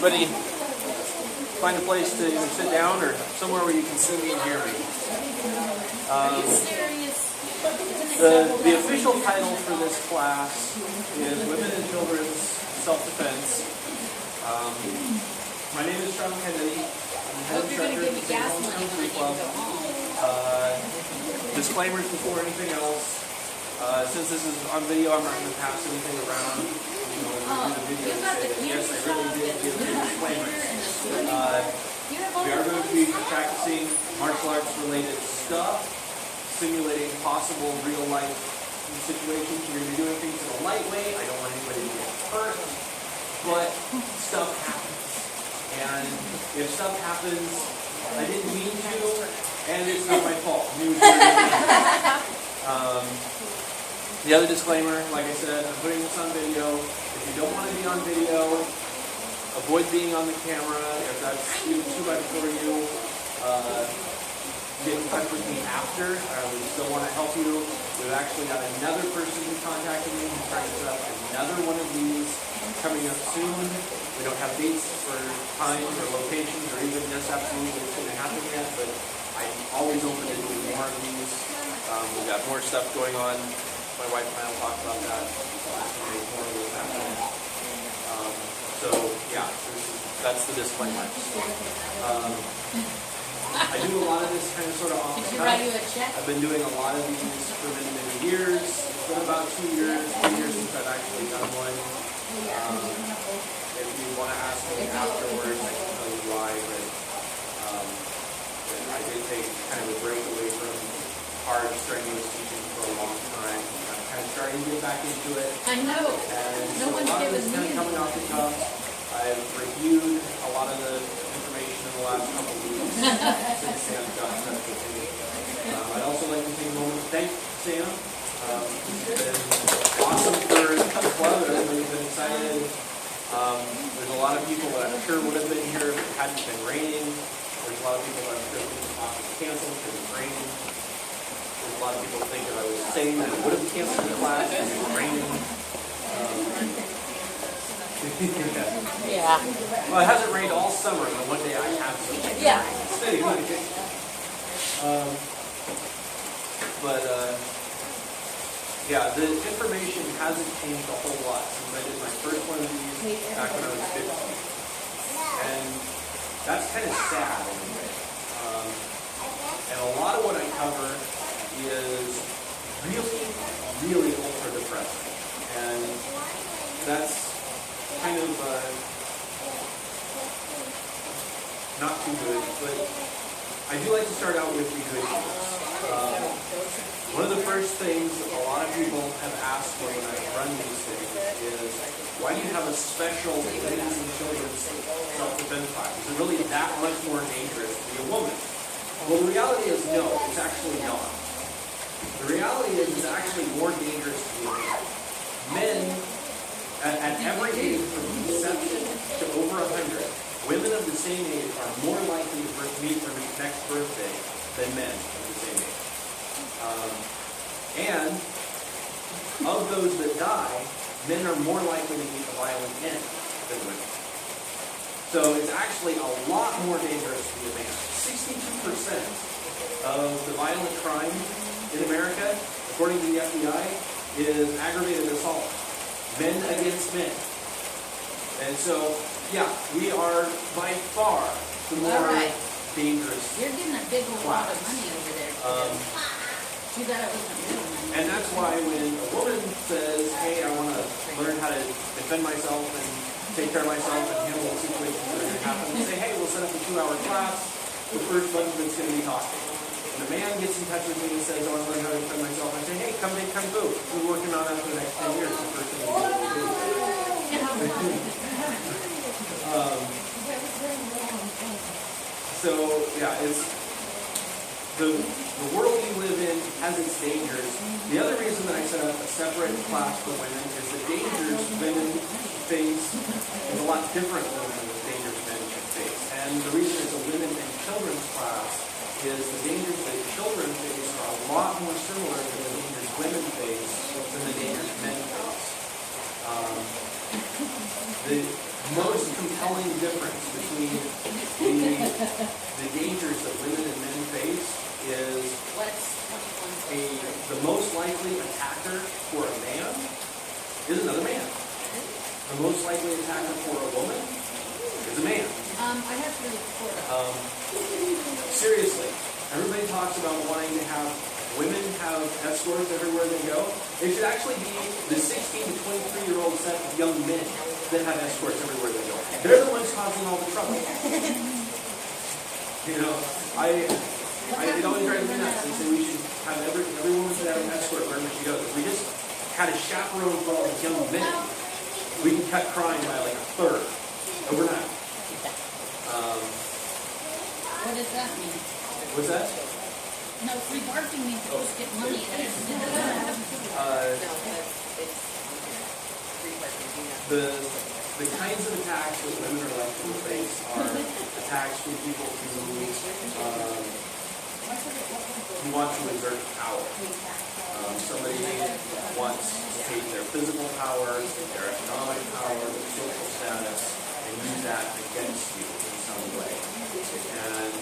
everybody find a place to either sit down or somewhere where you can see me and hear me. The official title for this class is Women and Children's Self-Defense. My name is Sean Kennedy. I'm the head instructor at the St. Helens Country Club. Disclaimers before anything else. Since this is on video, I'm not going to pass anything around. Review the video and say that yes, I really did give the disclaimers. We are going to be practicing martial arts related stuff, simulating possible real life situations. We're going to be doing things in a light way. I don't want anybody to get hurt, but stuff happens. And if stuff happens, I didn't mean to, and it's not my fault. The other disclaimer, like I said, I'm putting this on video. If you don't want to be on video, avoid being on the camera. If that's even too much for you, get in touch with me after. We still want to help you. We've actually got another person who contacted me who's trying to set up another one of these coming up soon. We don't have dates for times or locations or even just absolutely what's going to happen yet, but I'm always open to doing more of these. We've got more stuff going on. My wife and I will talk about that. Make more of those happen. So yeah, that's the disclaimer. I do a lot of this kind of sort of off the cuff. I've been doing a lot of these for many, many years. It's been about 2 years since I've actually done one. If you want to ask me afterwards, I can tell you why, but I did take kind of a break away from hard, strenuous teaching for a long time. I'm kind of starting to get back into it. I know. And no so one's a lot of this given kind me of coming off the cuff. I've reviewed a lot of the information in the last couple of weeks since Sam got in touch with me. I'd also like to take a moment to thank Sam. It's been awesome for the club. Everybody's been excited. There's a lot of people that I'm sure would have been here if it hadn't been raining. There's a lot of people that I'm sure would have possibly canceled because it's raining. There's a lot of people that think that I was saying that I would have canceled the class because it was raining. Yeah. Well, it hasn't rained all summer, but one day I have some. Yeah. Yeah, the information hasn't changed a whole lot since I did my first one of these back when I was 15. And that's kind of sad in a way. And a lot of what I cover is really, really ultra depressing. And that's kind of not too good, but I do like to start out with the good news. One of the first things a lot of people have asked me when I run these things is, why do you have a special women's and children's self-defense class? Is it really that much more dangerous to be a woman? Well, the reality is no, it's actually not. The reality is it's actually more dangerous to be a man. Men, at every age, from conception to over 100, women of the same age are more likely to meet their next birthday than men of the same age. And of those that die, men are more likely to meet a violent end than women. So it's actually a lot more dangerous to be a man. 62% of the violent crime in America, according to the FBI, is aggravated assault. Men against men. And so, yeah, we are by far the more dangerous. You're getting a big lot of money over there. Too bad it wasn't real money. And that's why when a woman says, hey, I want to learn how to defend myself and take care of myself and handle situations that are going to happen, we say, hey, we'll set up a 2-hour class. The first month that's going to be talking. When a man gets in touch with me and says, I want to learn how to defend myself, I say, hey, come take Kung Fu. We're working on that for the next 10 years. The first thing we'll do. So, yeah, it's the world we live in has its dangers. The other reason that I set up a separate class for women is the dangers women face is a lot different than the dangers men can face. And the reason it's a women and children's class is the dangers that children face are a lot more similar to the dangers women face than the dangers men face. most compelling difference between the dangers that women and men face is the most likely attacker for a man is another man. The most likely attacker for a woman is a man. I have to report. Seriously, everybody talks about wanting to have women have escorts everywhere they go. It should actually be the 16 to 23-year-old set of young men that have escorts everywhere they go. They're the ones causing all the trouble. You know, it always drives me nuts. They say we should have every woman should have an escort wherever she goes. If we just had a chaperone for all the young men, we can cut crime by like a third overnight. What does that mean? What's that? No, free parking means you just get money. The kinds of attacks that women are likely to face are attacks from people who want to exert power. Somebody wants to take their physical power, their economic power, their social status, and use that against you in some way. And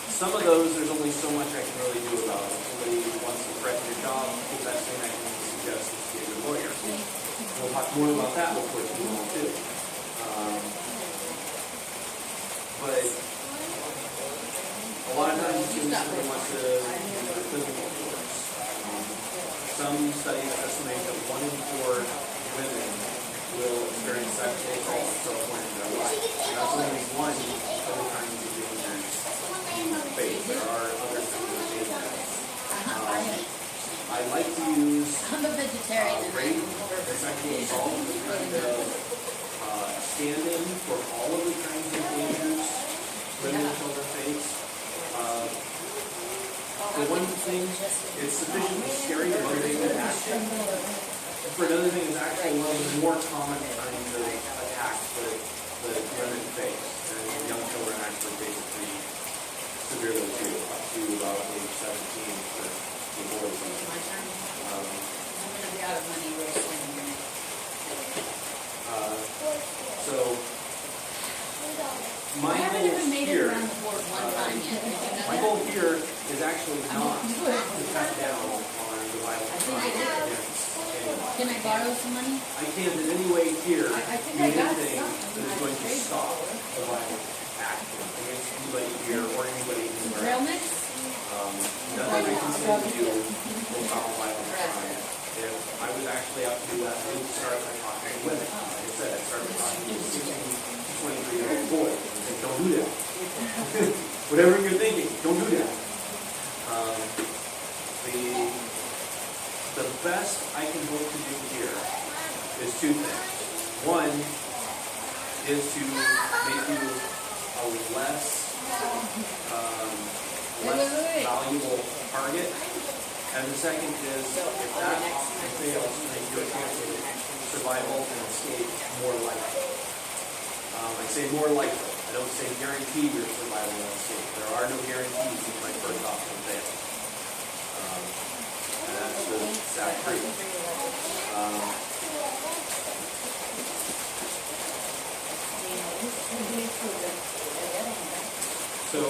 some of those, there's only so much I can really do about it. If somebody wants to threaten your job, the best thing I can suggest is to be a good lawyer. We'll talk more about that before it's moving on too. But a lot of times it seems somebody wants to use their physical force. Some studies estimate that 1 in 4 women will experience sexual assault at some point in their life. And that's only one of the kinds of dangers you face. There are other kinds of dangers. I like to use I'm a vegetarian. rape and sexual assault as kind of stand-in for all of the kinds of dangers women and children face. For one thing, it's sufficiently scary to take an action. For another thing, it's actually one of the more common kinds of attacks that women face. And young children actually face it pretty severely too, up to about age 17 for the boys. I'm going to be out of money real soon. So, my I haven't even made it goal around the board one time yet. Did you know my that? goal here is actually not to cut down on the violent crime against anyone. Can I borrow some money? I can't in any way here I think do I got anything something. that is going to stop the violent action against anybody here or anybody anywhere. Trail mix? Nothing I can say to you will stop a violent crime. If I was actually out to do that, I would start by talking to women. Like I said, I'd start by talking to a 16 to 23-year-old boy and say, don't do that. Whatever you're thinking, don't do that. The best I can hope to do here is 2 things. One is to make you a less valuable target. And the second is, if that option fails, to make your chance of survival and escape more likely. I say more likely. I don't say guarantee your survival and escape. There are no guarantees if my first option fails. And that's the sad truth. So,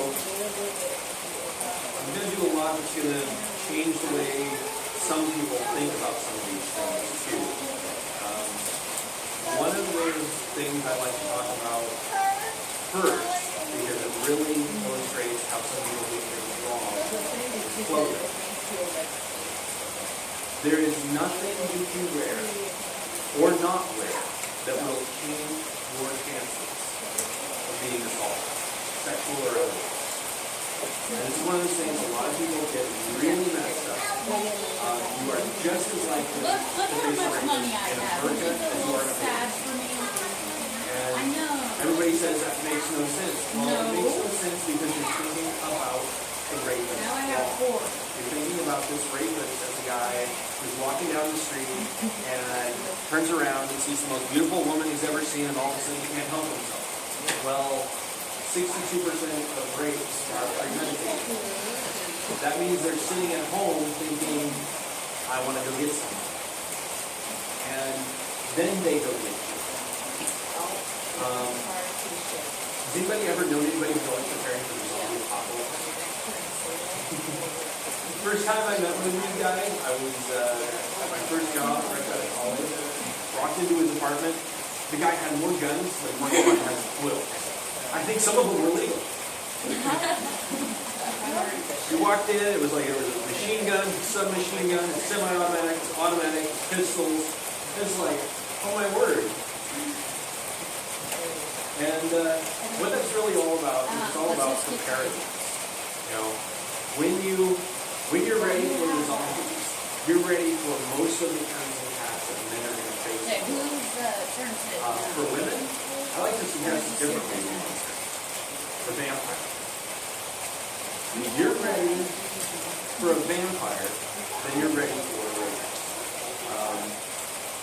I'm going to do a lot that's going to change the way some people think about some of these things too. One of the things I like to talk about first, because it really illustrates how some people get things wrong, is clothing. There is nothing you can wear or not wear that will change your chances of being assaulted, sexual or otherwise. And it's one of those things a lot of people get really messed up. You are just as likely Look to how face much rape money I in a have. burqa Isn't it as a you are little in a sad baby. for me? And I know. everybody says that makes no sense. Well, No. it makes no sense because you're thinking about the rapist. Now I have 4. You're thinking about this rapist as a guy who's walking down the street and turns around and sees the most beautiful woman he's ever seen, and all of a sudden he can't help himself. Well, 62% of rapes are premeditated. That means they're sitting at home thinking, I want to go get someone. And then they go get you. Has anybody ever known anybody who was preparing for the zombie apocalypse? First time I met one of these guys, I was at my first job right out of college. Walked into his apartment. The guy had more guns than one of them has quilts. I think some of them were legal. You walked in, it was like there was a machine gun, submachine gun, semi-automatic, automatic, pistols. It's like, oh my word. And what that's really all about is it's all about preparedness. You know, when you're ready for the zombies, you're ready for most of the kinds of attacks that men are going to face. Okay, whose turn is it? For women, I like to suggest a different way to answer. For vampires. If you're ready for a vampire, then you're ready for a rape.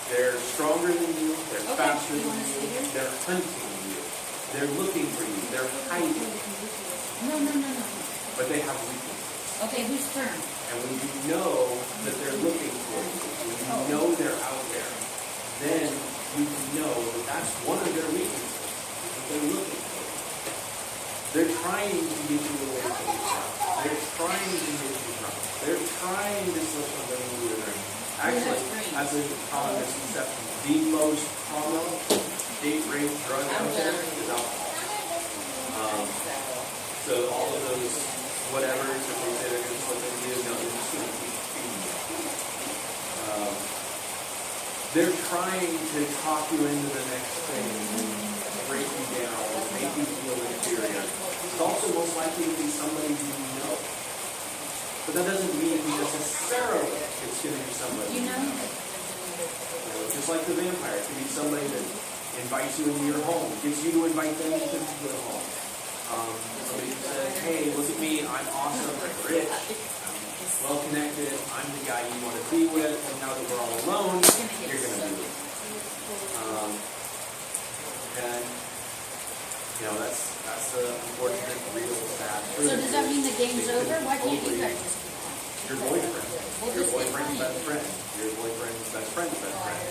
They're stronger than you, they're faster than you, they're hunting you, they're looking for you, they're hiding. No. But they have weaknesses. Okay, whose turn? And when you know that they're looking for you, when you know they're out there, then you can know that that's one of their weaknesses, that they're looking for you. They're trying to get you away from yourself. They're trying to get you drunk. They're trying to slip something into your drink. Actually, as a common misconception, the most common date rape drug out there is alcohol. So all of those whatevers that they say they're going to slip into, no, they're just going to keep feeding you. They're trying to talk you into the next thing, break you down, make you feel inferior. It's also most likely to be somebody who you know. But that doesn't mean necessarily it's going to be somebody You know? just like the vampire. It can be somebody that invites you into your home, gets you to invite them into the home. Somebody who says, hey, look at me, I'm awesome, I'm rich, I'm well-connected, I'm the guy you want to be with, and now that we're all alone, you're going to be with me. And, you know, that's the unfortunate, real, sad truth. So does that mean the game's over? Why can't you guys just keep playing? Your boyfriend. Your boyfriend's best friend. Your boyfriend's best friend's best friend.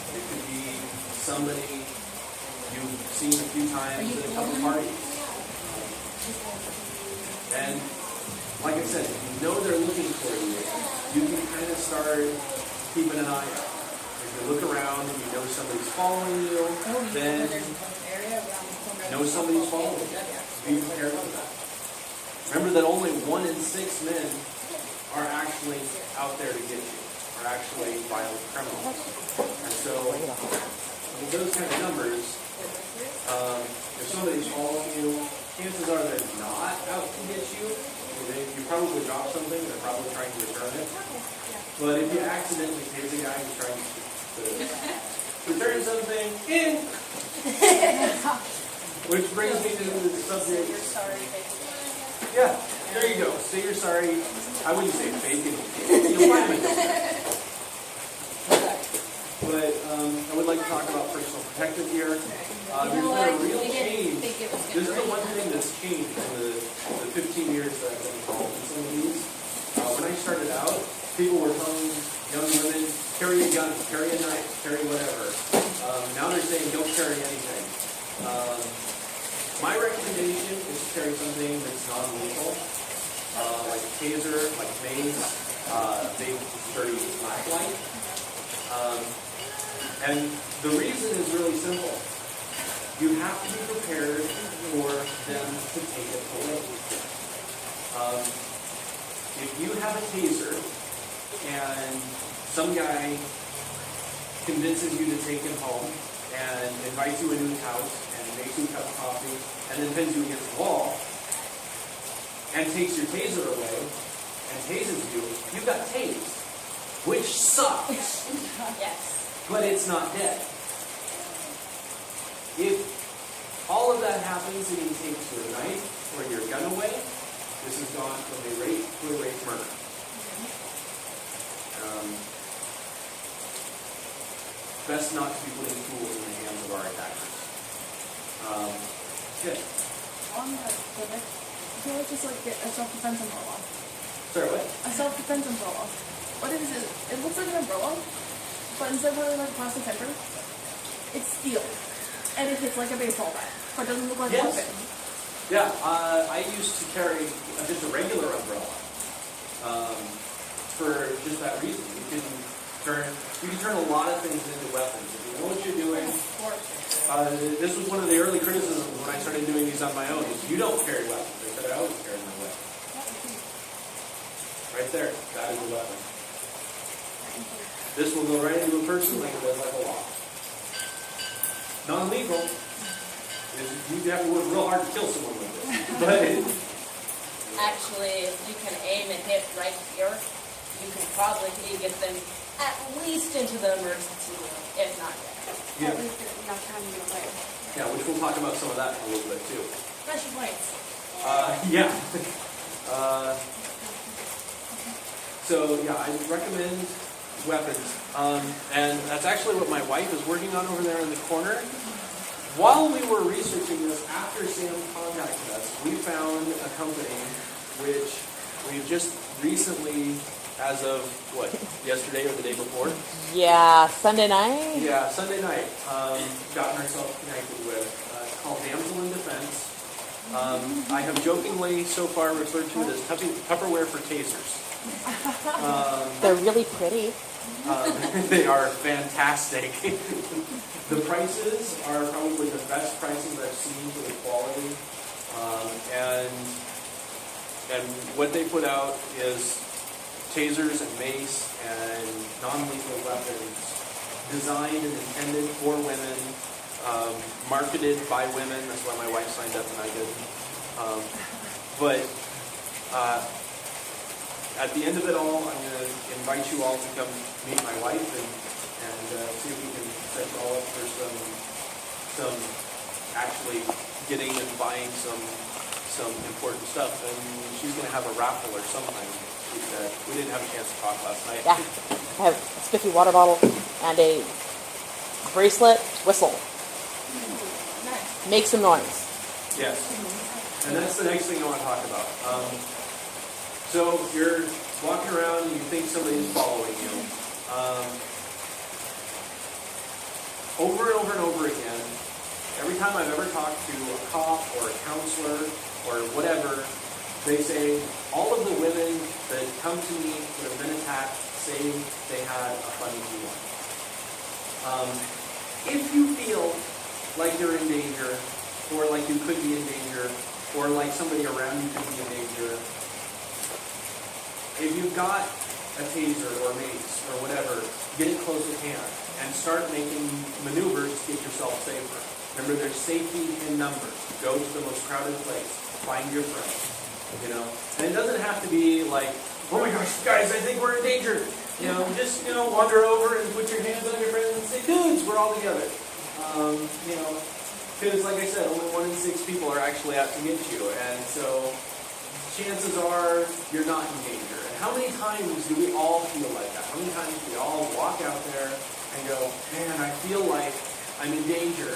It could be somebody you've seen a few times at a couple parties. And like I said, if you know they're looking for you, you can kind of start keeping an eye out. If you look around and you know somebody's following you, then know somebody's following you. Be prepared for that. Remember that only 1 in 6 men are actually out there to get you, are actually violent criminals. And so, with those kind of numbers, if somebody's following you, chances are they're not out to get you. You probably dropped something, they're probably trying to return it. But if you accidentally hit the guy who's trying to return something in, which brings me to the subject. You're sorry, baby. Yeah, there you go. Say you're sorry. I wouldn't say bacon. You'll find me. But I would like to talk about personal protective gear. There's been a real change. This is the one thing that's changed in the 15 years that I've been involved in some of these. When I started out, people were telling young women, carry a gun, carry a knife, carry whatever. Now they're saying, don't carry anything. My recommendation is to carry something that's non-lethal, like a taser, like mace, big, sturdy flashlight. And the reason is really simple. You have to be prepared for them to take it away. If you have a taser and some guy convinces you to take him home and invites you into his house and makes you a cup of coffee and then pins you against the wall and takes your taser away and tases you, you've got tased, which sucks. Yes. But it's not dead. If all of that happens and he takes your knife or your gun away, this has gone from a rape to a rape murder. Best not to be putting tools in the hands of our attackers. Good. On the subject, I feel like just like get a self-defense umbrella. Sorry, what? A self-defense umbrella. What is it? It looks like an umbrella, but instead of having like plastic paper, It's steel, and it hits like a baseball bat, but it doesn't look like a Yes. weapon. Yeah, I used to carry just a regular umbrella for just that reason. You can turn a lot of things into weapons if you know what you're doing. This was one of the early criticisms when I started doing these on my own. Is you don't carry weapons. I said I always carry my weapon. Right there, that is a weapon. This will go right into a person like it does like a law. Non-lethal. You have to work real hard to kill someone with this. But Actually, if you can aim and hit right here, you can probably get them at least into the emergency room, if not yet. yeah, At least you're not trying to get away. yeah, which we'll talk about some of that in a little bit too. Pressure points. Yeah. So yeah, I recommend weapons, and that's actually what my wife is working on over there in the corner. While we were researching this, after Sam contacted us, we found a company which we've just recently, as of what, yesterday or the day before? Yeah, Sunday night. Yeah, Sunday night, gotten ourselves connected with. It's called Damsel in Defense. I have jokingly so far referred to it as Tupperware for tasers. They're really pretty. They are fantastic. The prices are probably the best prices I've seen for the quality. And what they put out is tasers and mace and non-lethal weapons designed and intended for women, marketed by women. That's why my wife signed up and I didn't. At the end of it all, I'm going to invite you all to come meet my wife and see if we can set you all up for some actually getting and buying some important stuff. And she's going to have a raffle or something. We didn't have a chance to talk last night. Yeah, I have a spiffy water bottle and a bracelet whistle. Nice. Make some noise. Yes. And that's the next thing I want to talk about. So you're walking around and you think somebody's following you. Over and over and over again, every time I've ever talked to a cop or a counselor or whatever, they say all of the women that come to me that have been attacked say they had a funny one. If you feel like you're in danger, or like you could be in danger, or like somebody around you could be in danger, if you've got a taser or mace or whatever, get it close at hand and start making maneuvers to get yourself safer. Remember, there's safety in numbers. Go to the most crowded place. Find your friends. You know, and it doesn't have to be like, oh my gosh, guys, I think we're in danger. You know, just wander over and put your hands on your friends and say, dudes, we're all together. Because like I said, only 1 in 6 people are actually out to get you, and so chances are you're not in danger. And how many times do we all feel like that? How many times do we all walk out there and go, man, I feel like I'm in danger,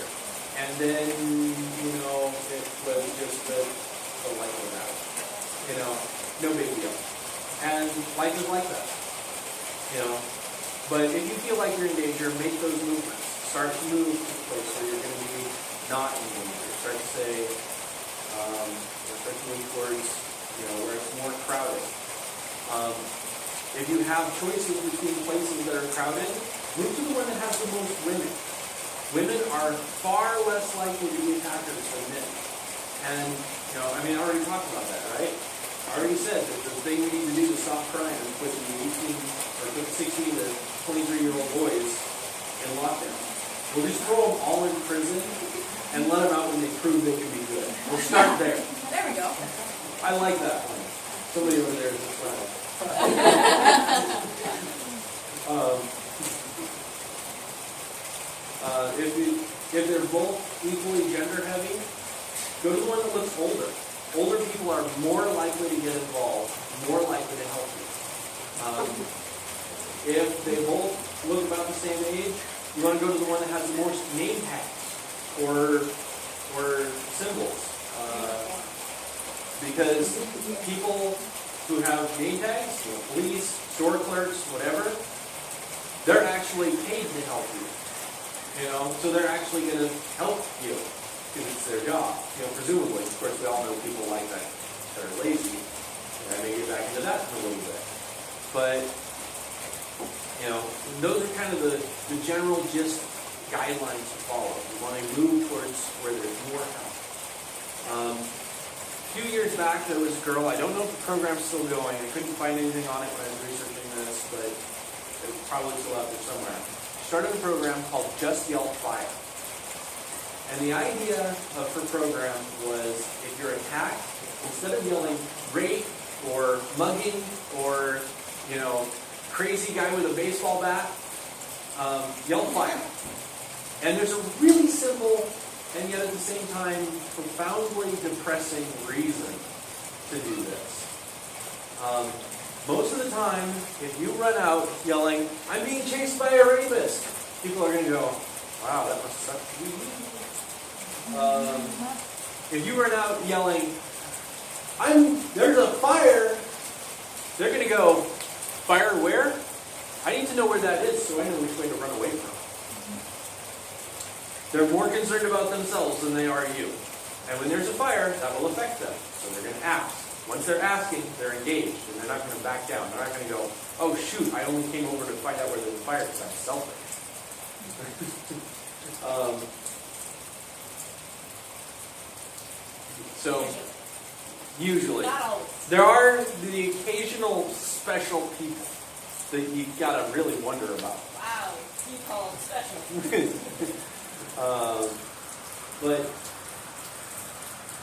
and then it was just the light went out. No big deal. And life is like that. But if you feel like you're in danger, make those movements. Start to move to the place where you're going to be not in danger. Start to say, start to move towards, where it's more crowded. If you have choices between places that are crowded, move to the one that has the most women. Women are far less likely to be attackers than men. And, I already talked about that, right? I already said that the thing we need to do to stop crime is put the 18 or 16 to 23-year-old boys in lockdown. We'll just throw them all in prison and let them out when they prove they can be good. We'll start there. There we go. I like that one. Somebody over there is a friend. If they're both equally gender heavy, go to the one that looks older. Older people are more likely to get involved, more likely to help you. If they both look about the same age, you want to go to the one that has the most name tags or symbols. Because people who have name tags, police, store clerks, whatever, they're actually paid to help you. So they're actually going to help you because it's their job, presumably. Of course, we all know people like that are lazy, and I may get back into that in a little bit. But, those are kind of the general gist guidelines to follow. We want to move towards where there's more help. A few years back, there was a girl, I don't know if the program's still going, I couldn't find anything on it when I was researching this, but it's probably still out there somewhere. She started a program called Just Yell Fire. And the idea of her program was if you're attacked, instead of yelling rape or mugging or, crazy guy with a baseball bat, yell fire. And there's a really simple and yet at the same time profoundly depressing reason to do this. Most of the time, if you run out yelling, "I'm being chased by a rapist," people are going to go, "Wow, that must suck to be you." If you run out yelling, "There's a fire," they're going to go, "Fire where? I need to know where that is so I know which way to run away from." They're more concerned about themselves than they are you. And when there's a fire, that will affect them. So they're going to ask. Once they're asking, they're engaged, and they're not going to back down. They're not going to go, "Oh shoot, I only came over to find out where there's a fire because I'm selfish." So, usually. Not always. There are the occasional special people that you gotta really wonder about. Wow, you call them special. But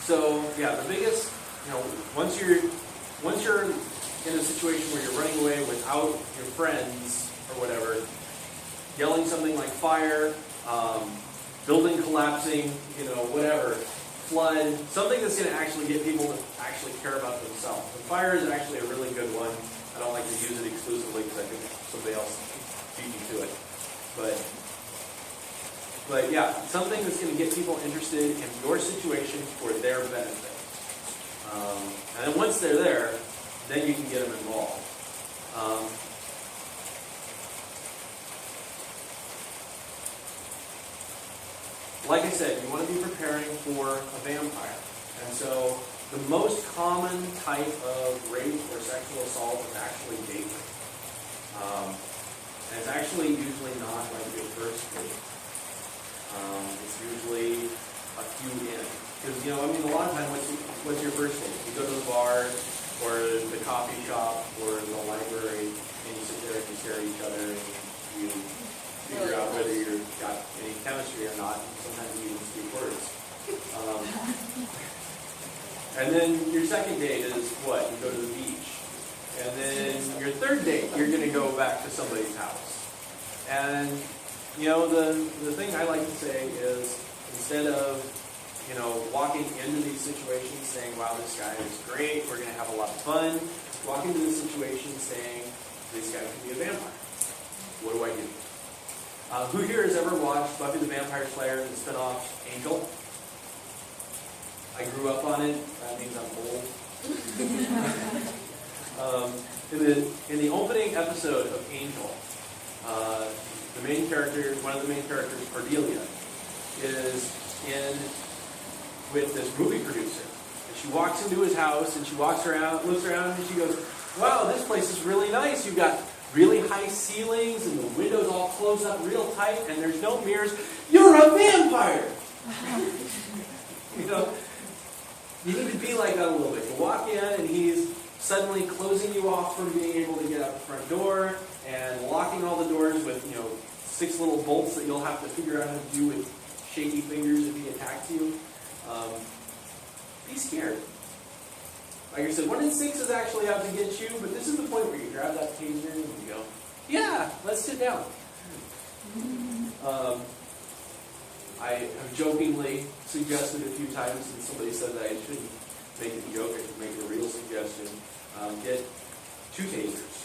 so yeah, the biggest, once you're in a situation where you're running away without your friends or whatever, yelling something like fire, building collapsing, whatever, flood, something that's going to actually get people to actually care about themselves. The fire is actually a really good one. I don't like to use it exclusively because I think somebody else beat me to it. But yeah, something that's going to get people interested in your situation for their benefit. And then once they're there, then you can get them involved. Like I said, you want to be preparing for a vampire. And so the most common type of rape or sexual assault is actually date rape. And it's actually usually not like your first date. It's usually a few in. Because, a lot of times, what's your first date? You go to the bar, or the coffee shop, or the library, and you sit there and you stare at each other, and you figure out whether you've got any chemistry or not. Sometimes you even speak words. And then your second date is what? You go to the beach. And then your third date, you're going to go back to somebody's house. And, the thing I like to say is, instead of, walking into these situations saying, "Wow, this guy is great, we're going to have a lot of fun," walk into the situation saying, "This guy could be a vampire. What do I do?" Who here has ever watched Buffy the Vampire Slayer and the spinoff Angel? I grew up on it. That means I'm old. In the opening episode of Angel, one of the main characters, Cordelia, is in with this movie producer. And she walks into his house and she walks around, looks around, and she goes, "Wow, this place is really nice. You've got really high ceilings and the windows all close up real tight and there's no mirrors. You're a vampire!" You need to be like that a little bit. You walk in and he's suddenly closing you off from being able to get out the front door and locking all the doors with, 6 little bolts that you'll have to figure out how to do with shaky fingers if he attacks you. Be scared. Like I said, 1 in 6 is actually out to get you, but this is the point where you grab that taser and you go, "Yeah, let's sit down." I have jokingly suggested a few times, and somebody said that I shouldn't make it a joke, I should make it a real suggestion. Get 2 tasers.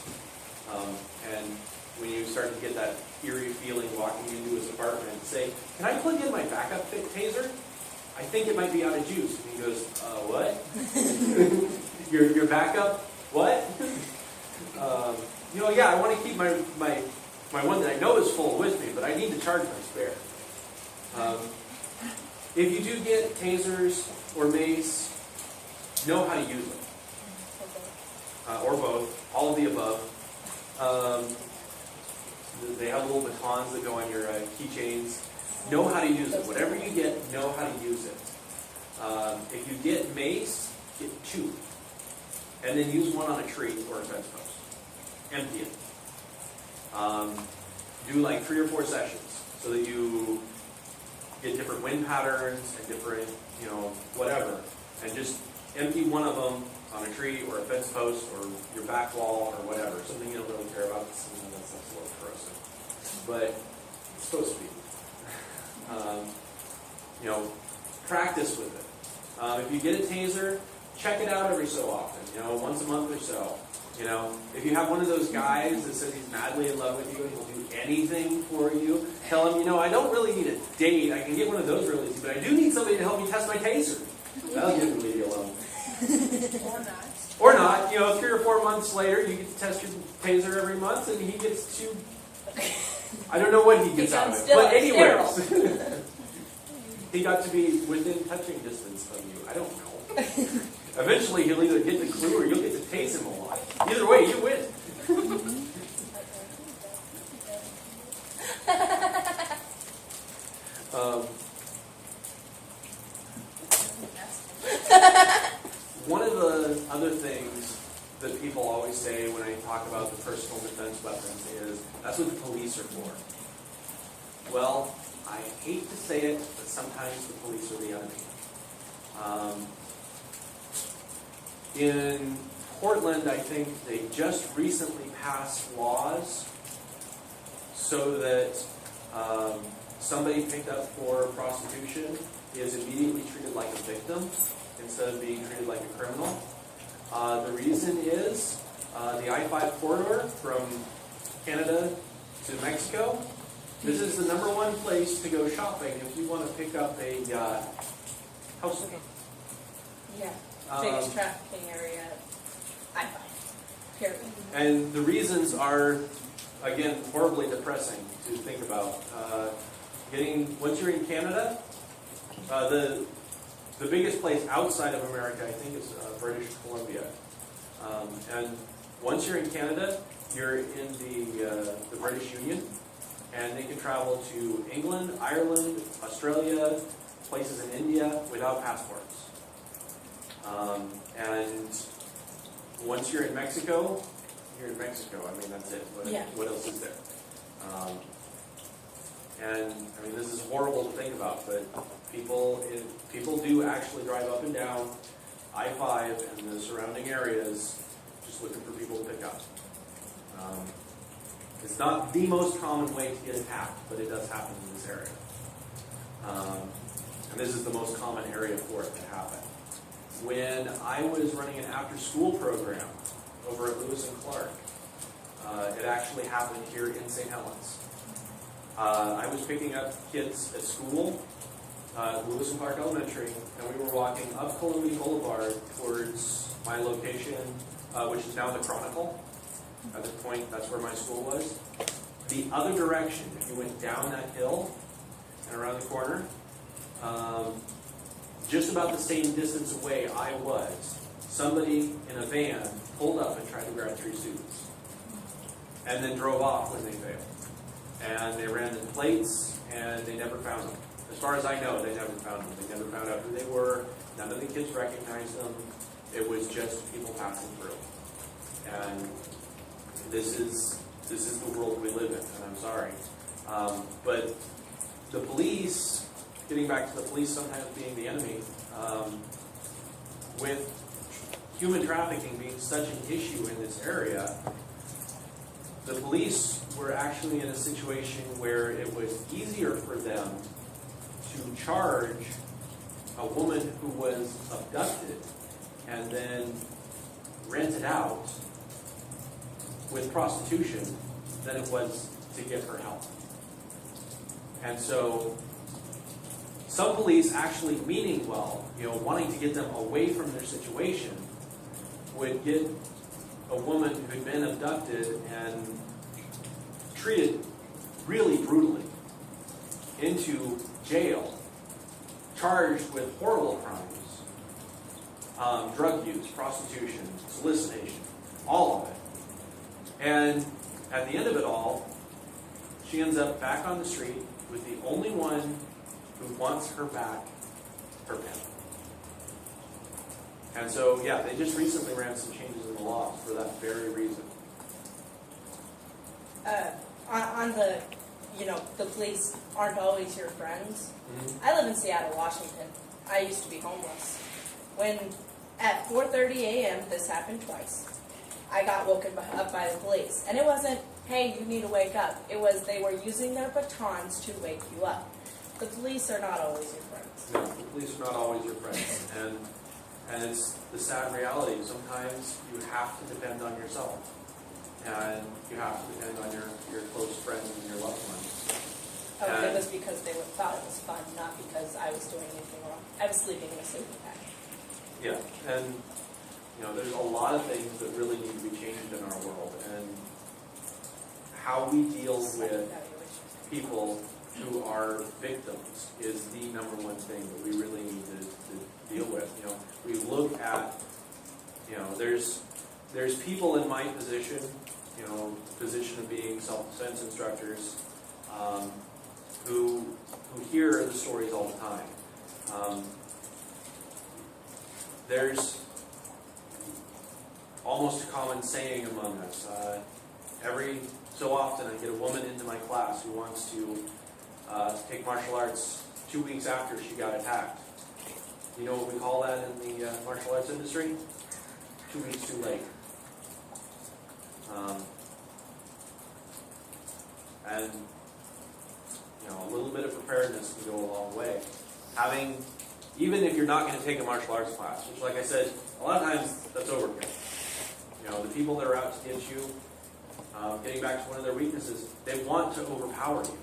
And when you start to get that eerie feeling walking into his apartment, say, "Can I plug in my backup taser? I think it might be out of juice." And he goes, "What?" Your backup? What? "Yeah, I want to keep my one that I know is full with me, but I need to charge my spare." If you do get tasers or mace, know how to use them. Or both, all of the above. They have little batons that go on your keychains. Know how to use it. Whatever you get, know how to use it. If you get mace, get 2. And then use one on a tree or a fence post. Empty it. Do like 3 or 4 sessions so that you get different wind patterns and different, whatever. And just empty one of them on a tree or a fence post or your back wall or whatever. Something you don't really care about. Something that's a little corrosive. But it's supposed to be. Practice with it. If you get a taser, check it out every so often, once a month or so. If you have one of those guys that says he's madly in love with you and he'll do anything for you, tell him, I don't really need a date. I can get one of those really easy, but I do need somebody to help me test my taser. That'll get me alone. Or not. 3 or 4 months later, you get to test your taser every month, and he gets to... I don't know what he gets out of it. But anyways, he got to be within touching distance of you. I don't know. Eventually, he'll either get the clue or you'll get to tase him a lot. Either way, you win. One of the other things that people always say when I talk about the personal defense weapons is, that's what the police are for. Well, I hate to say it, but sometimes the police are the enemy. In Portland, I think they just recently passed laws so that somebody picked up for prostitution is immediately treated like a victim instead of being treated like a criminal. The reason is the I-5 corridor from Canada to Mexico. This is the #1 place to go shopping if you want to pick up a house. Yeah. Biggest trafficking area, I-5. Period. And the reasons are, again, horribly depressing to think about. Once you're in Canada, the biggest place outside of America, I think, is British Columbia. And once you're in Canada, you're in the British Union, and they can travel to England, Ireland, Australia, places in India without passports. And once you're in Mexico, you're in Mexico. I mean, that's it. What else is there? And I mean, this is horrible to think about, but people do actually drive up and down I-5 and the surrounding areas just looking for people to pick up. It's not the most common way to get attacked, but it does happen in this area. And this is the most common area for it to happen. When I was running an after-school program over at Lewis and Clark, it actually happened here in St. Helens. I was picking up kids at school, Lewis and Clark Elementary, and we were walking up Columbia Boulevard towards my location, which is now the Chronicle. At this point, that's where my school was. The other direction, if you went down that hill and around the corner, just about the same distance away I was, somebody in a van pulled up and tried to grab 3 students. And then drove off when they failed. And they ran the plates, and they never found them. As far as I know, they never found them. They never found out who they were. None of the kids recognized them. It was just people passing through. And this is the world we live in, and I'm sorry. But the police, getting back to the police sometimes being the enemy, with human trafficking being such an issue in this area, the police were actually in a situation where it was easier for them to charge a woman who was abducted and then rented out with prostitution than it was to get her help. And so some police actually meaning well, wanting to get them away from their situation, would get a woman who'd been abducted and treated really brutally into jail, charged with horrible crimes, drug use, prostitution, solicitation, all of it. And at the end of it all, she ends up back on the street with the only one who wants her back, her pimp. And so, yeah, they just recently ran some changes in the law for that very reason. On the, the police aren't always your friends. Mm-hmm. I live in Seattle, Washington. I used to be homeless. When at 4:30 a.m., this happened twice, I got woken up by the police. And it wasn't, hey, you need to wake up. It was they were using their batons to wake you up. The police are not always your friends. No, the police are not always your friends. And it's the sad reality. Sometimes you have to depend on yourself. And you have to depend on your close friends and your loved ones. Oh, it was because they thought it was fun, not because I was doing anything wrong. I was sleeping in a sleeping bag. Yeah, and there's a lot of things that really need to be changed in our world, and how we deal with people who are victims is the number one thing that we really need to deal with. We look at, there's people in my position, position of being self-defense instructors, who hear the stories all the time. There's almost a common saying among us. Every so often I get a woman into my class who wants to take martial arts 2 weeks after she got attacked. You know what we call that in the martial arts industry? 2 weeks too late. And a little bit of preparedness can go a long way. Even if you're not going to take a martial arts class, which, like I said, a lot of times that's overkill. The people that are out to get you, getting back to one of their weaknesses, they want to overpower you.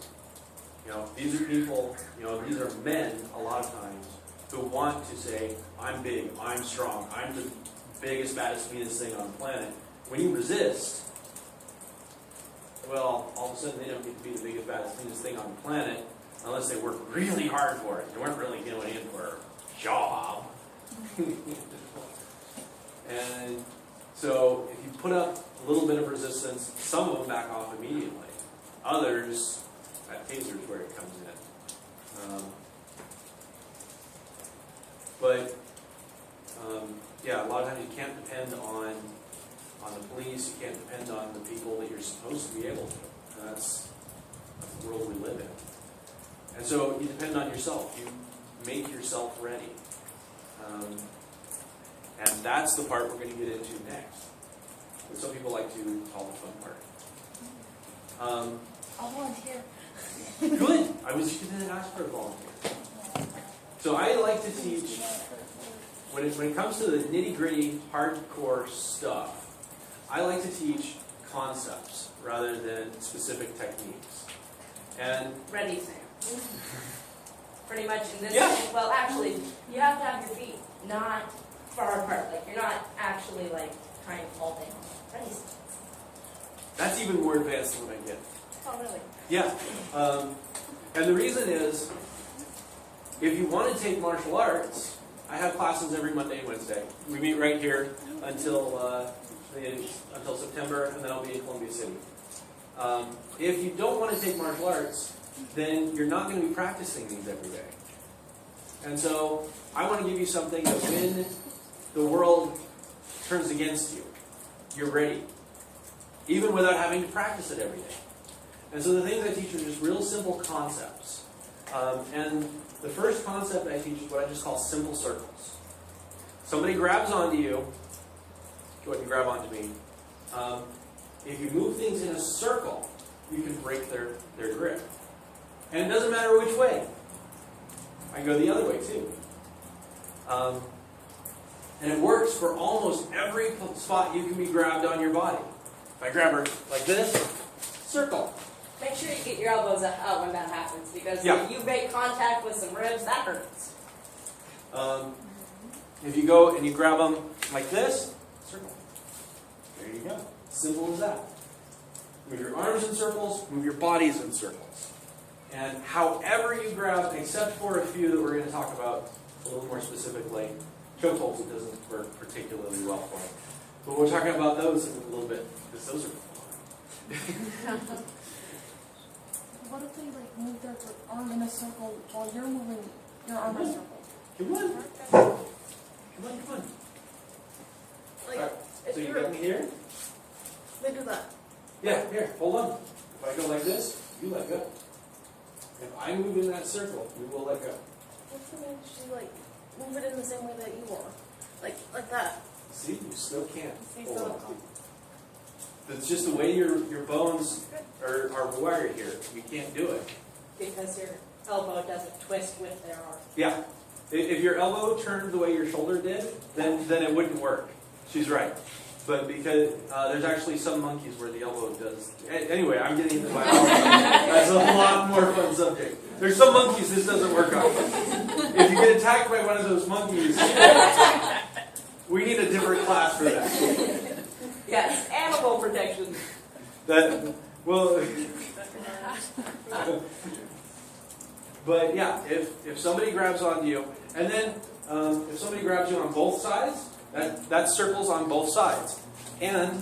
These are people, these are men a lot of times who want to say, I'm big, I'm strong, I'm the biggest, baddest, meanest thing on the planet. When you resist, well, all of a sudden they don't get to be the biggest, baddest, meanest thing on the planet unless they work really hard for it. They weren't really going in for a job. And so if you put up a little bit of resistance, some of them back off immediately. Others, that taser is where it comes in. Yeah, a lot of times you can't depend on the police, you can't depend on the people that you're supposed to be able to. And that's the world we live in. And so you depend on yourself. You make yourself ready. And that's the part we're going to get into next. And some people like to call the fun part. I'll volunteer. Good. I was just going to ask for a volunteer. So I like to teach, when it comes to the nitty-gritty, hardcore stuff, I like to teach concepts rather than specific techniques. And Ready, Sam. Pretty much in this. Yeah. Well, actually, you have to have your feet not far apart. Like you're not actually trying to fall down. Ready, Sam. that's even more advanced than what I get. Oh, really? Yeah. And the reason is, if you want to take martial arts, I have classes every Monday and Wednesday. We meet right here until September, and then I'll be in Columbia City. If you don't want to take martial arts, then you're not going to be practicing these every day. And so I want to give you something that when the world turns against you, you're ready, even without having to practice it every day. And so the things I teach are just real simple concepts. And the first concept I teach is what I just call simple circles. Somebody grabs onto you. Go ahead and grab onto me. If you move things in a circle, you can break their grip. And it doesn't matter which way. I can go the other way too. And it works for almost every spot you can be grabbed on your body. If I grab her like this, circle. Make sure you get your elbows out when that happens, because if you make contact with some ribs, that hurts. If you go and you grab them like this, circle. There you go. Simple as that. Move your arms in circles, move your bodies in circles. And however you grab, except for a few that we're going to talk about a little more specifically, chokeholds, it doesn't work particularly well for. But we're talking about those in a little bit, because those are fun. What if they like move their arm in a circle while you're moving your arm in a circle? Come on. Come on, come on. Like, Alright, if so you you're- got me here? They do that. Yeah, here, hold on. If I go like this, you let go. If I move in that circle, you will let go. What's the name? She like move it in the same way that you are, like that. See, you still can't See, hold so- on. It's just the way your bones are wired here. You can't do it. Because your elbow doesn't twist with their arm. Yeah. If your elbow turned the way your shoulder did, then it wouldn't work. She's right. But because there's actually some monkeys where the elbow does. Anyway, I'm getting into biology. That's a lot more fun subject. There's some monkeys this doesn't work on. If you get attacked by one of those monkeys, we need a different class for that. Yes, animal protection. That well. But yeah, if somebody grabs onto you, and then if somebody grabs you on both sides, that circles on both sides. And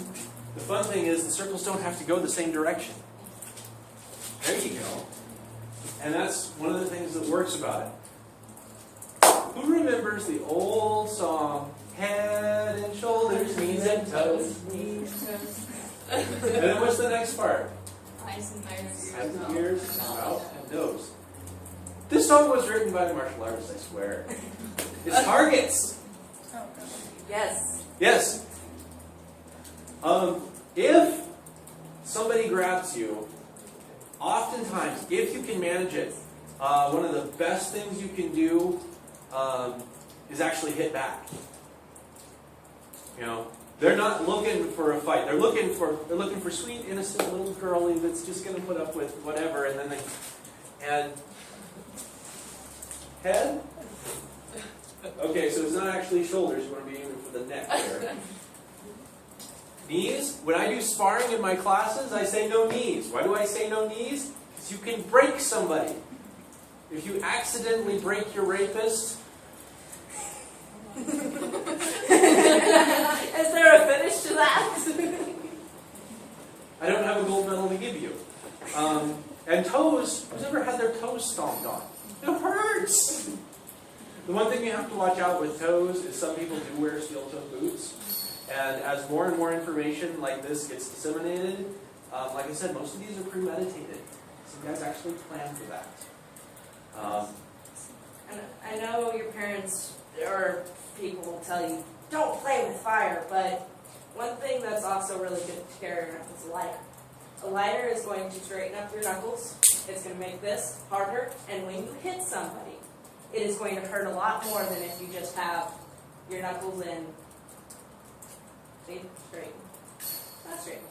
the fun thing is the circles don't have to go the same direction. There you go. And that's one of the things that works about it. Who remembers the old song, Head and Shoulders, Knees and Toes? And then what's the next part? Eyes and ears. Eyes and ears, mouth and nose. This song was written by the martial artists, I swear. It's targets. Oh, God. Yes. Yes. If somebody grabs you, oftentimes, if you can manage it, one of the best things you can do is actually hit back. You know, they're not looking for a fight. They're looking for sweet, innocent little girlie that's just going to put up with whatever, and then and head. Okay, so it's not actually shoulders. You want to be aiming for the neck there. Knees. When I do sparring in my classes, I say no knees. Why do I say no knees? Because you can break somebody. If you accidentally break your rapist. Is there a finish to that? I don't have a gold medal to give you. And toes, who's ever had their toes stomped on? It hurts! The one thing you have to watch out with toes is some people do wear steel-toed boots. And as more and more information like this gets disseminated, like I said, most of these are premeditated. Some guys actually plan for that. And I know your parents or people will tell you, don't play with fire, but one thing that's also really good to carry around is a lighter. A lighter is going to straighten up your knuckles. It's going to make this harder, and when you hit somebody, it is going to hurt a lot more than if you just have your knuckles in. See? Straight. Not straight.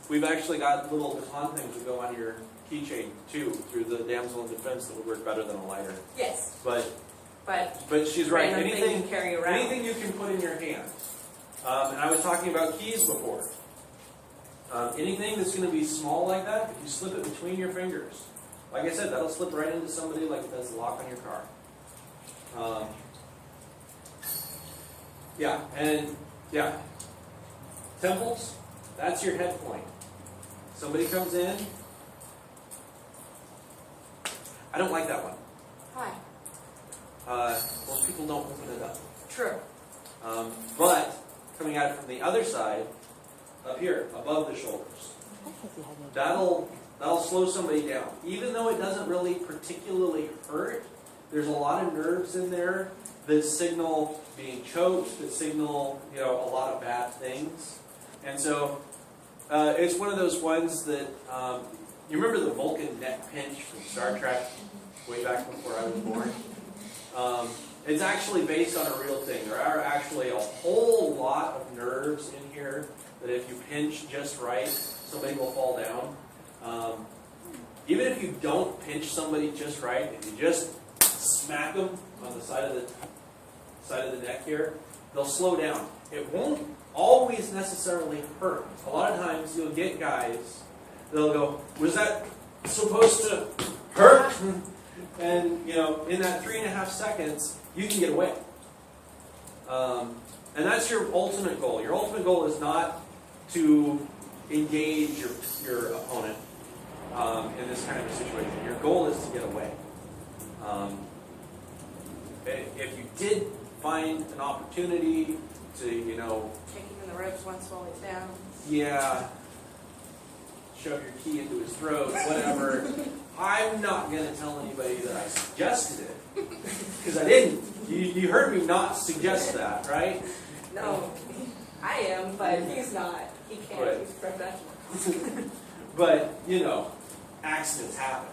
We've actually got little baton things that go on your keychain too, through the damsel in defense that would work better than a lighter. Yes, But but she's right. random thing you carry around. Anything you can put in your hand. And I was talking about keys before. Anything that's going to be small like that, if you slip it between your fingers, like I said, that'll slip right into somebody like it does the lock on your car. Yeah, and yeah, temples, that's your head point. Somebody comes in. I don't like that one. Hi. Most people don't open it up. True. But coming at it from the other side, up here, above the shoulders, that'll slow somebody down. Even though it doesn't really particularly hurt, there's a lot of nerves in there that signal being choked, that signal a lot of bad things. And so it's one of those ones that you remember the Vulcan neck pinch from Star Trek way back before I was born. It's actually based on a real thing. There are actually a whole lot of nerves in here that if you pinch just right, somebody will fall down. Even if you don't pinch somebody just right, if you just smack them on the side of the neck here, they'll slow down. It won't always necessarily hurt. A lot of times you'll get guys, they'll go, was that supposed to hurt. And, you know, in that 3.5 seconds, you can get away. And that's your ultimate goal. Your ultimate goal is not to engage your opponent in this kind of a situation. Your goal is to get away. If you did find an opportunity to, you know, Kick him in the ribs once while he's down. yeah, shove your key into his throat, whatever, I'm not going to tell anybody that I suggested it. Because I didn't. You heard me not suggest that, right? No, I am, but he's not. He can't. Right. He's professional. But, you know, accidents happen.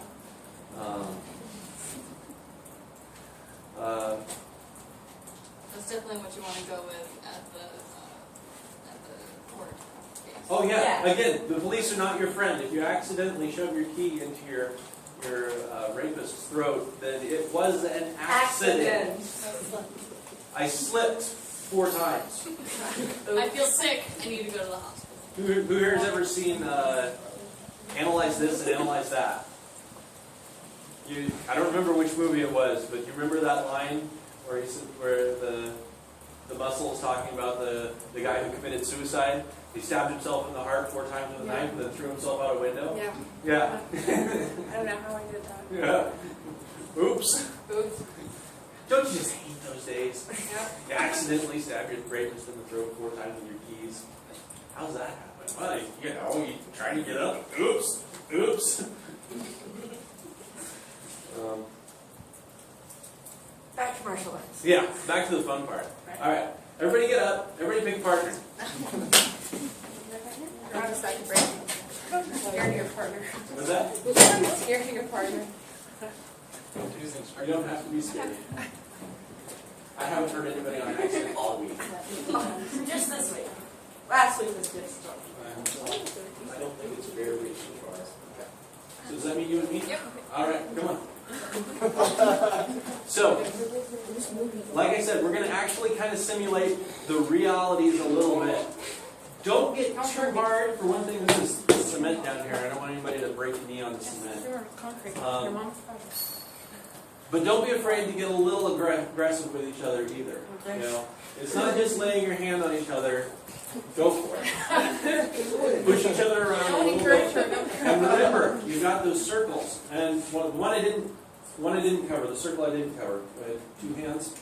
That's definitely what you want to go with at the court case. Oh yeah. Yeah. Again, the police are not your friend. If you accidentally shove your key into your rapist's throat, then it was an accident. I slipped 4 times. I feel sick. I need to go to the hospital. Who here has ever seen Analyze This and Analyze That? I don't remember which movie it was, but you remember that line where the muscle is talking about the guy who committed suicide? He stabbed himself in the heart 4 times with a knife and then threw himself out a window? Yeah. Yeah. I don't know how I did that. Yeah. Oops. Oops. Don't you just hate those days? Yeah. You accidentally stab your rapist in the throat 4 times with your keys. How's that happen? Well, you know, you trying to get up. Oops. Oops. Back to martial arts. Yeah, back to the fun part. All right, everybody get up. Everybody pick a partner. You're on a second break. You're your partner. What's that? You're your partner. You don't have to be scared. I haven't heard anybody on accident all week. Just this week. Last week was good stuff. I don't think it's fair reach so far. Okay. So does that mean you and me? Yep. All right, come on. So, like I said, we're going to actually kind of simulate the realities a little bit. Don't get too hard. For one thing, this is cement down here. I don't want anybody to break a knee on the cement. But don't be afraid to get a little aggressive with each other either. You know, it's not just laying your hand on each other. Go for it. Push each other around a little bit. And remember, you got those circles. And one I didn't cover. The circle I didn't cover. I had 2 hands.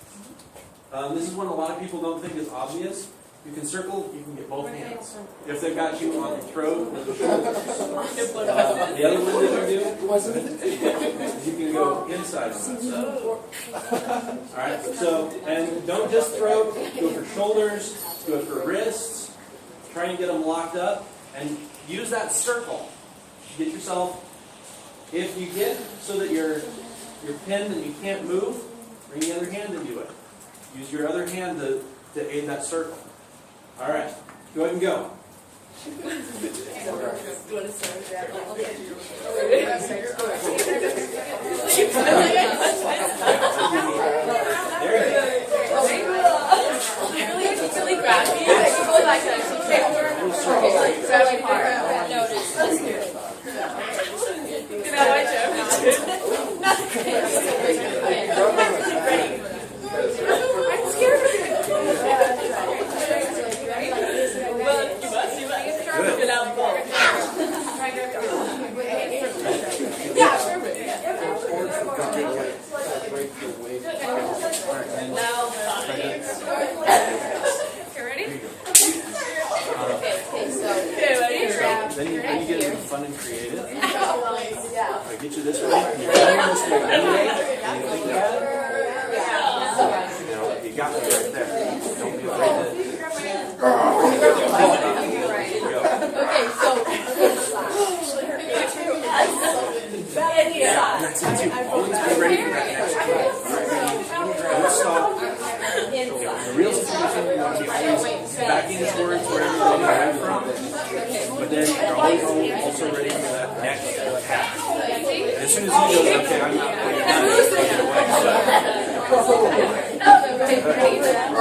This is one a lot of people don't think is obvious. You can circle, you can get both hands. If they've got you on the throat or the shoulders. The other one that you do, you can go inside on that. Alright, so, and don't just throat, go for shoulders, go for wrists, try and get them locked up, and use that circle. Get yourself, if you get so that you're pinned and you can't move, bring the other hand and do it. Use your other hand to aid that circle. All right, go ahead and go. Then you get into fun and creative. I get you this way, and you're doing this way anyway, and you think about it. You know, you got me right there. Don't be afraid to. Yeah, that's it too. Always be ready for that next kick. Don't stop. The real situation, you want to be always backing towards wherever you're coming from, but then you're always also ready for that next attack. And as soon as he goes, okay, I'm not going to get away.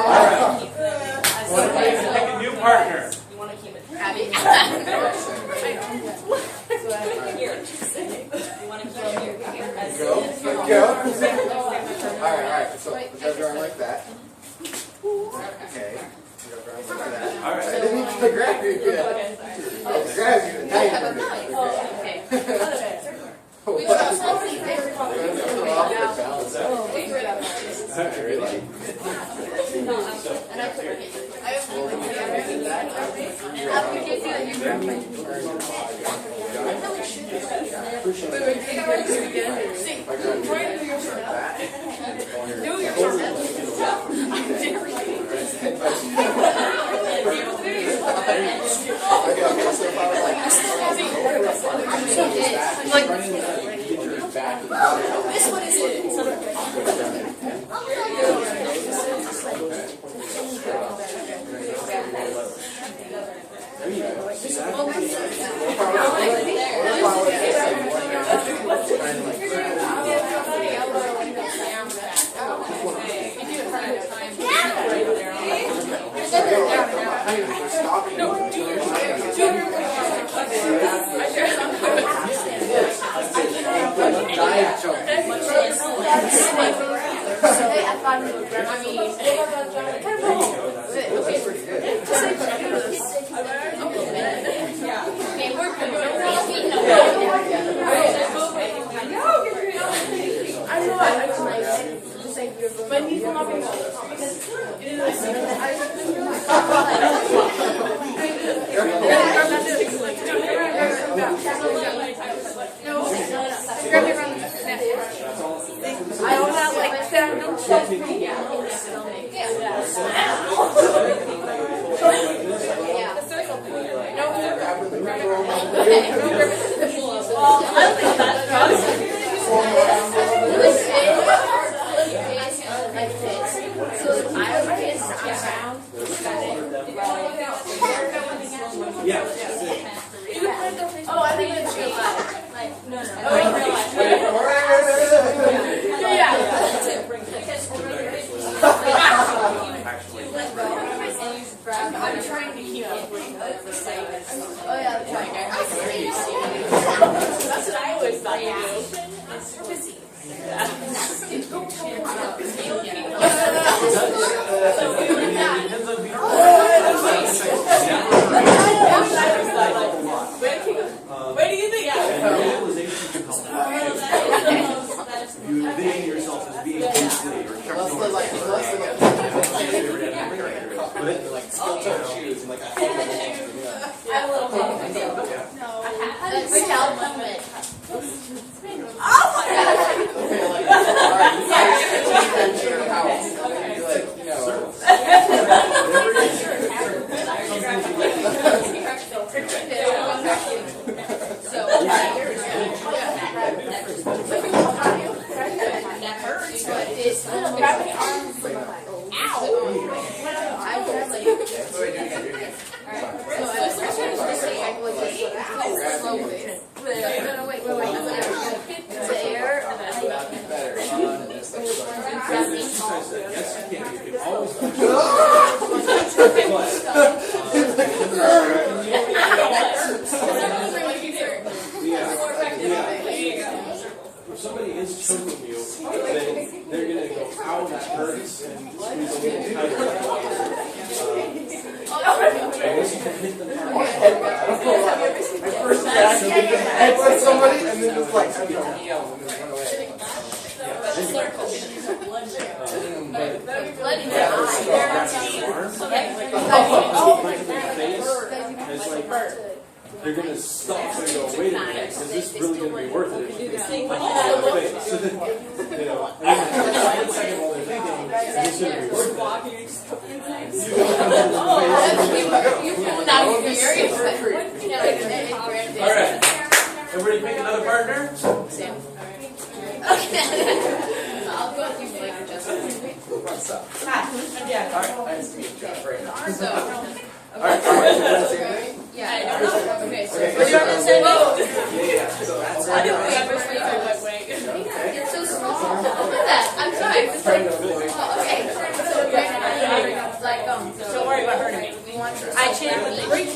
Alright. Pick a new partner. You want to keep it. Here. Alright, so put your arm like that. Okay. Put your arm like that. All right. I didn't need to grab you again. I'll grab you and tighten it. Oh, We what? got something That's a lot of balance. Really? and I put it in. I have to get This one is it. If somebody is choking you, then they're going to go, ow, that hurts, and squeeze a little tighter. Unless you can hit them hard. I first headbutt somebody and then just like, and then run away. It's like, they're going to stop and go, wait a minute, is this really going to be worth it? If you can punch them in the face. So then, you know, and then the second while they're thinking, is this going to be worth it? Alright, everybody pick another partner? I'll go with you, Blake, or Justin. What's up? Hi, yeah. Alright, nice to meet you, Jeff. Right now. So, Yeah, I don't know. Okay, so Okay, what do you want me to say? So that's I didn't think I was saying I went way. It's so small. Look at that. I'm sorry. It's like, oh, okay. So, like, Don't worry about hurting me. I chant with the great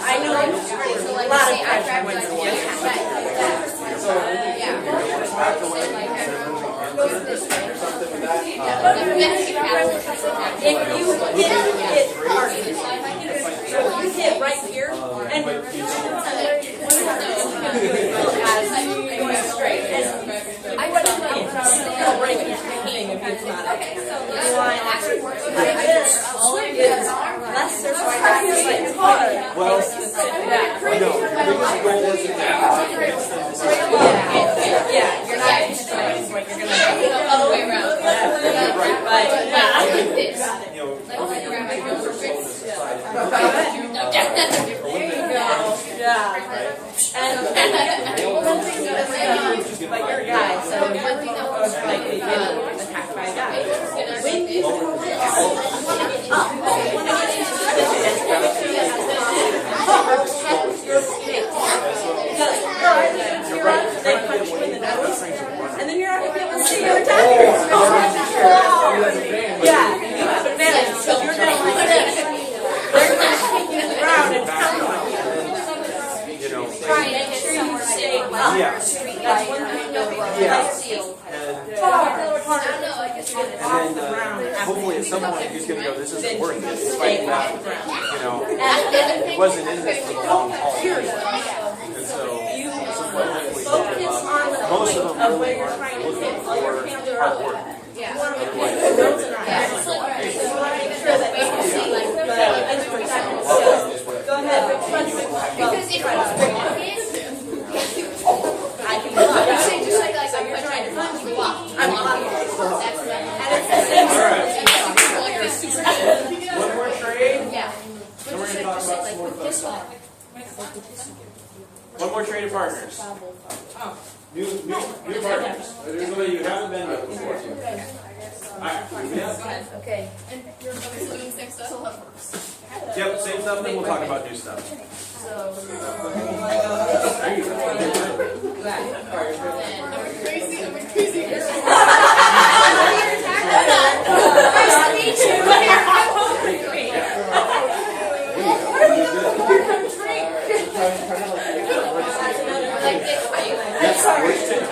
I know. so like, say I grabbed like If you hit it hard, so you hit right here, and going straight. And I wouldn't still break your thing if it's not up. Less there's like hard. Well, no, your biggest goal is to Yeah, you're not destroying what you're gonna do. Other way around. But you know, there you go. Yeah. And but you're a guy, so most likely you get attacked by a guy. When you go they punch you in the nose, and then you're not gonna be able to see your attacker. Yeah, you have advantage. So you're gonna like this. They're gonna take you to the ground and pound on you. you know, Try and make sure you stay up. yeah. That's one thing that And then hopefully at some point he's going to go, this isn't worth it. Despite that, you know, it wasn't in this for the long haul. And so, focus on the most of point them of where really you're aren't trying to looking hit. All your for hands are hard up. work. You want to make sure that those are not happening. You want to make sure that you can see like the Go ahead. Because if it's I can block. you say just like I'm trying to punch you block. I'm blocking. That's And it's the same One more trade. Yeah. Then we're going to talk about some more This fun. one. One more trade of partners. New partners. There's somebody you haven't been with before. Alright. Yeah. Okay. And you're doing same stuff. Yep, same stuff, then we'll talk about new stuff. So. There you go. I'm a crazy girl. Yes,